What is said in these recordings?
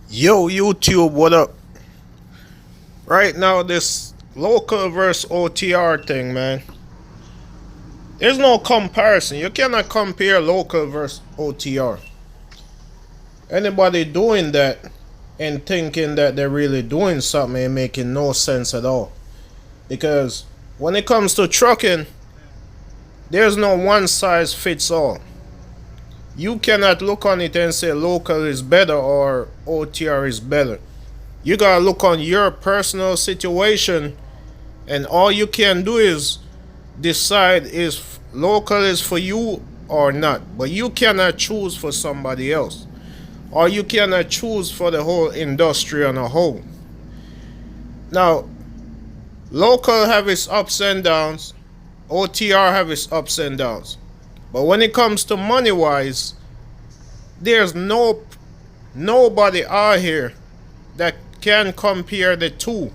Yo, YouTube, what up? Right now, this local versus OTR thing, man. There's no comparison. You cannot compare local versus OTR. Anybody doing that and thinking that they're really doing something ain't making no sense at all. Because when it comes to trucking, there's no one size fits all. You cannot look on it and say local is better or OTR is better. You gotta look on your personal situation, and all you can do is decide if local is for you or not. But you cannot choose for somebody else, or you cannot choose for the whole industry on a whole. Now, local have its ups and downs, OTR have its ups and downs. But when it comes to money wise, there's nobody out here that can compare the two,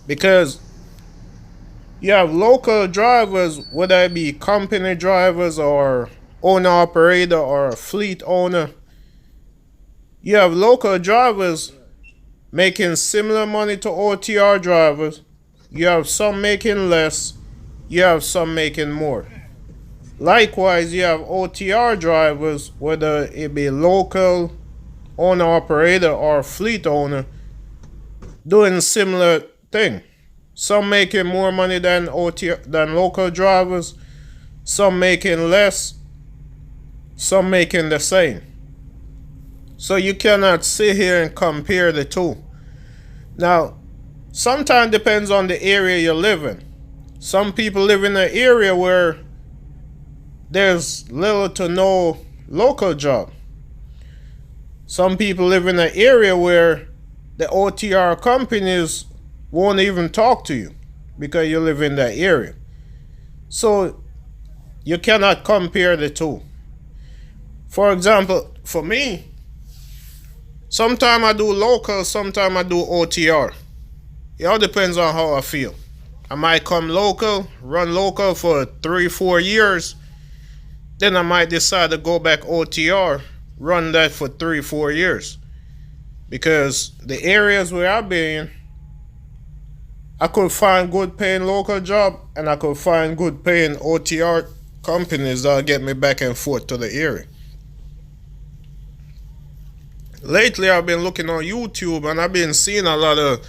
because you have local drivers, whether it be company drivers or owner operator or fleet owner. You have local drivers making similar money to OTR drivers. You have some making less. You have some making more. Likewise, you have OTR drivers, whether it be local, owner operator, or fleet owner, doing similar thing. Some making more money than local drivers, some making less, some making the same. So you cannot sit here and compare the two. Now, sometimes depends on the area you live in. Some people live in an area where there's little to no local job. Some people live in an area where the OTR companies won't even talk to you because you live in that area. So you cannot compare the two. For example, for me, sometimes I do local, sometimes I do OTR. It all depends on how I feel. I might come local, run local for 3-4 years. Then I might decide to go back OTR, run that for 3-4 years. Because the areas where I've been, I could find good paying local job, and I could find good paying OTR companies that'll get me back and forth to the area. Lately, I've been looking on YouTube, and I've been seeing a lot of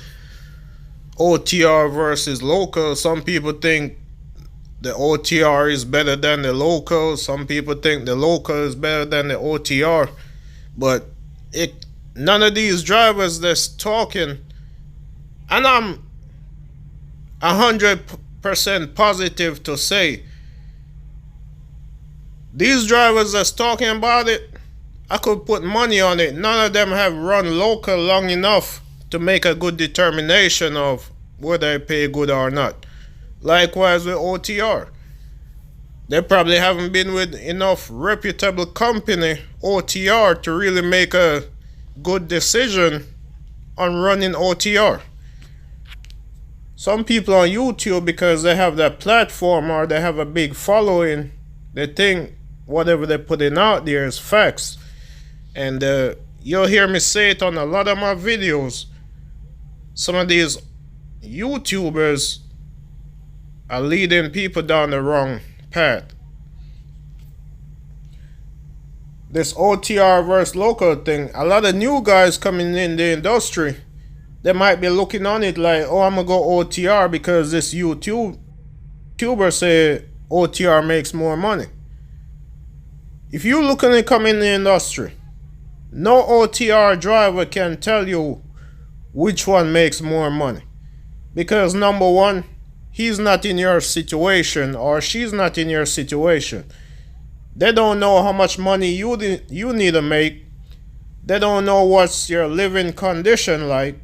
OTR versus local. Some people think the OTR is better than the local. Some people think the local is better than the OTR. But none of these drivers that's talking, and I'm 100% positive to say, these drivers that's talking about it, I could put money on it. None of them have run local long enough to make a good determination of whether they pay good or not. Likewise with OTR. They probably haven't been with enough reputable company, OTR, to really make a good decision on running OTR. Some people on YouTube, because they have that platform or they have a big following, they think whatever they're putting out there is facts. And you'll hear me say it on a lot of my videos. Some of these YouTubers are leading people down the wrong path. This OTR versus local thing, a lot of new guys coming in the industry, they might be looking on it like, oh, I'm gonna go OTR because this YouTuber say OTR makes more money. If you looking to come in the industry, no OTR driver can tell you which one makes more money. Because number one, he's not in your situation, or she's not in your situation. They don't know how much money you need to make. They don't know what's your living condition like.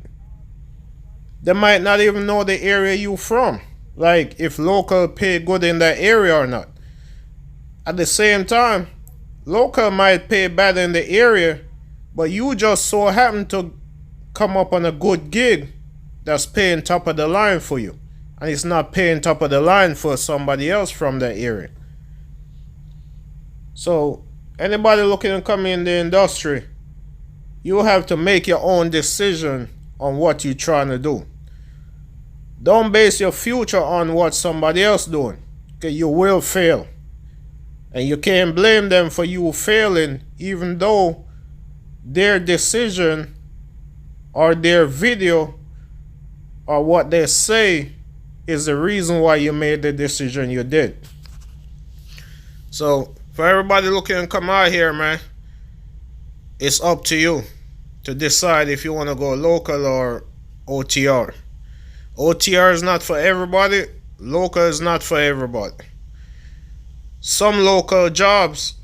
They might not even know the area you from, like if local pay good in that area or not. At the same time, local might pay bad in the area, but you just so happen to come up on a good gig that's paying top of the line for you, and it's not paying top of the line for somebody else from that area. So anybody looking to come in the industry, You have to make your own decision on what you're trying to do. Don't base your future on what somebody else doing. Okay, you will fail. And you can't blame them for you failing, even though their decision or their video or what they say is the reason why you made the decision you did. So for everybody looking to come out here, man, it's up to you to decide if you want to go local or OTR. OTR is not for everybody. Local is not for everybody. Some local jobs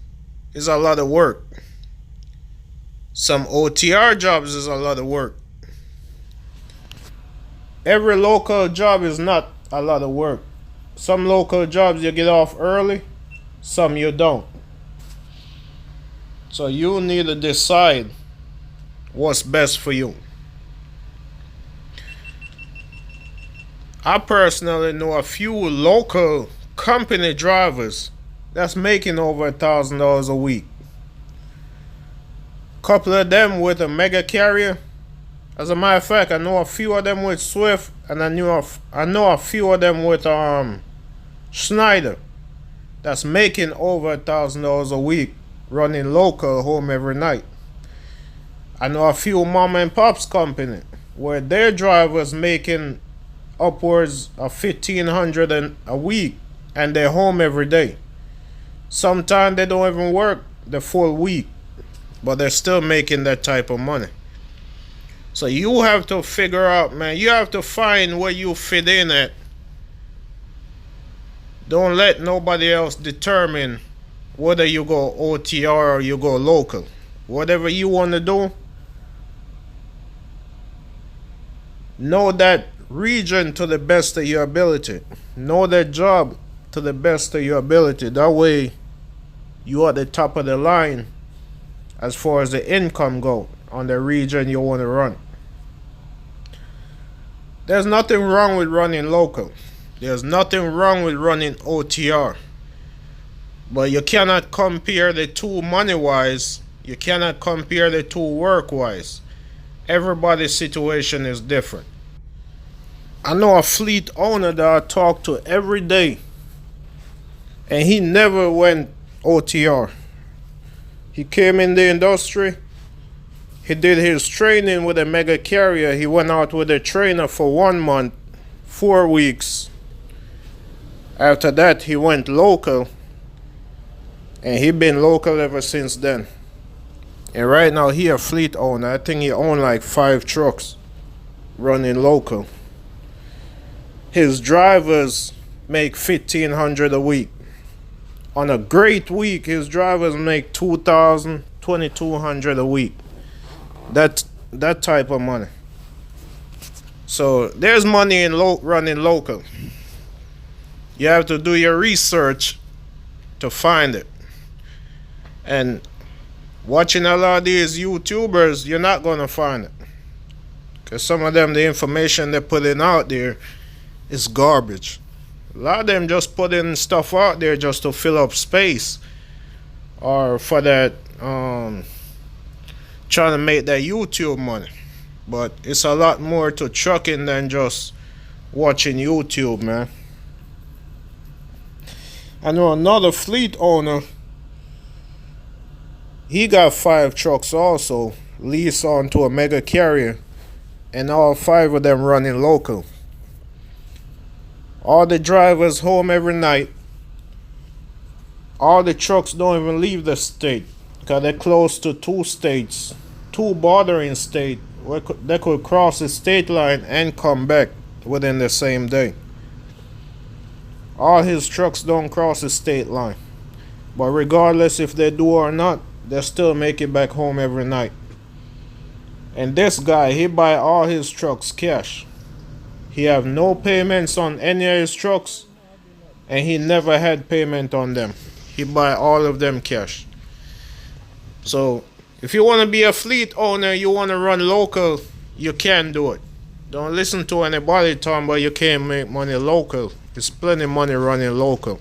is a lot of work. Some OTR jobs is a lot of work. Every local job is not a lot of work. Some local jobs you get off early, some you don't. So you need to decide what's best for you. I personally know a few local company drivers that's making over $1,000 a week. Couple of them with a mega carrier. As a matter of fact, I know a few of them with Swift, and I know a few of them with Schneider that's making over $1,000 a week running local home every night. I know a few mom and pops company where their drivers making upwards of $1,500 a week and they're home every day. Sometimes they don't even work the full week, but they're still making that type of money. So you have to figure out, man, you have to find where you fit in at. Don't let nobody else determine whether you go OTR or you go local. Whatever you want to do, know that region to the best of your ability. Know that job to the best of your ability. That way you are at the top of the line as far as the income go on the region you want to run. There's nothing wrong with running local. There's nothing wrong with running OTR. But you cannot compare the two money-wise. You cannot compare the two work-wise. Everybody's situation is different. I know a fleet owner that I talk to every day, and he never went OTR. He came in the industry. He did his training with a mega carrier. He went out with a trainer for 1 month, 4 weeks. After that, he went local, and he been local ever since then. And right now, he a fleet owner. I think he own like 5 trucks running local. His drivers make $1,500 a week. On a great week, his drivers make $2,000, $2,200 a week. That type of money. So there's money in running local. You have to do your research to find it. And watching a lot of these YouTubers, you're not gonna find it, because some of them, the information they're putting out there is garbage. A lot of them just putting stuff out there just to fill up space, or for that trying to make that YouTube money. But it's a lot more to trucking than just watching YouTube, man. I know another fleet owner. He got 5 trucks also, leased onto a mega carrier, and all 5 of them running local. All the drivers home every night. All the trucks don't even leave the state, because they're close to 2 states, 2 bordering states, where they could cross the state line and come back within the same day. All his trucks don't cross the state line, but regardless if they do or not, they still make it back home every night. And this guy, he buy all his trucks cash. He have no payments on any of his trucks, and he never had payment on them. He buy all of them cash. So if you want to be a fleet owner, you want to run local, you can do it. Don't listen to anybody talking about you can't make money local. There's plenty of money running local.